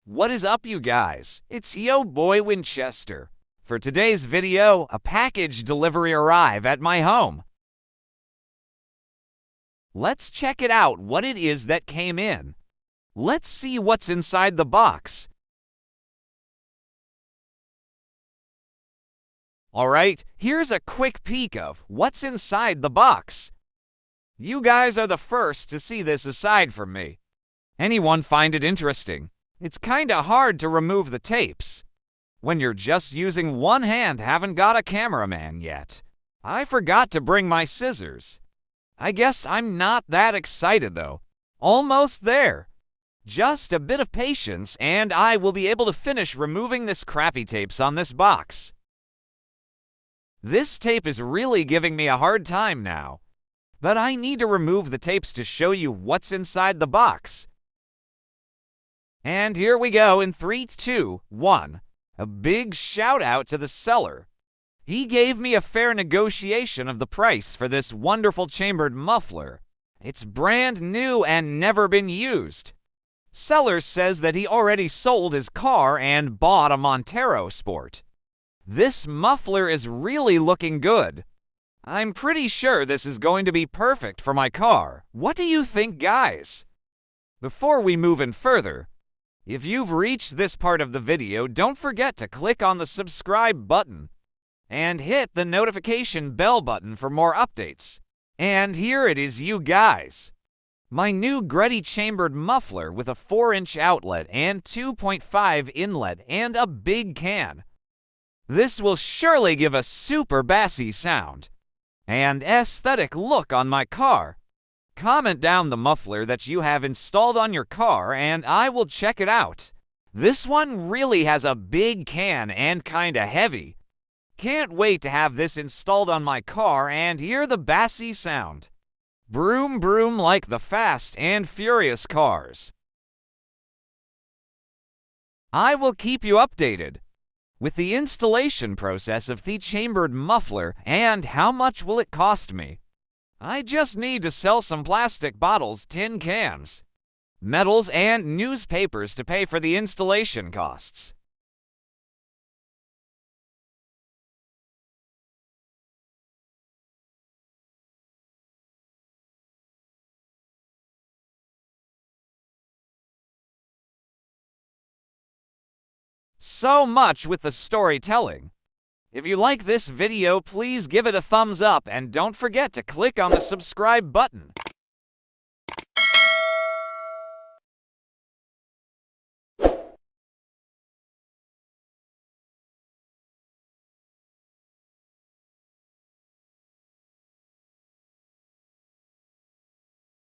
What is up, you guys? It's yo boy Winchester. For today's video, a package delivery arrived at my home. Let's check it out what it is that came in. Let's see what's inside the box. Alright, here's a quick peek of what's inside the box. You guys are the first to see this aside from me. Anyone find it interesting? It's kinda hard to remove the tapes when you're just using one hand, haven't got a cameraman yet. I forgot to bring my scissors. I guess I'm not that excited though. Almost there. Just a bit of patience and I will be able to finish removing this crappy tapes on this box. This tape is really giving me a hard time now, but I need to remove the tapes to show you what's inside the box. And here we go in 3, 2, 1. A big shout out to the seller. He gave me a fair negotiation of the price for this wonderful chambered muffler. It's brand new and never been used. Seller says that he already sold his car and bought a Montero Sport. This muffler is really looking good. I'm pretty sure this is going to be perfect for my car. What do you think, guys? Before we move in further, if you've reached this part of the video, don't forget to click on the subscribe button and hit the notification bell button for more updates. And here it is, you guys. My new Greddy chambered muffler with a 4-inch outlet and 2.5 inlet and a big can. This will surely give a super bassy sound and aesthetic look on my car. Comment down the muffler that you have installed on your car and I will check it out. This one really has a big can and kinda heavy. Can't wait to have this installed on my car and hear the bassy sound. Broom broom like the Fast and Furious cars. I will keep you updated with the installation process of the chambered muffler and how much will it cost me. I just need to sell some plastic bottles, tin cans, metals, and newspapers to pay for the installation costs. So much with the storytelling. If you like this video, please give it a thumbs up and don't forget to click on the subscribe button.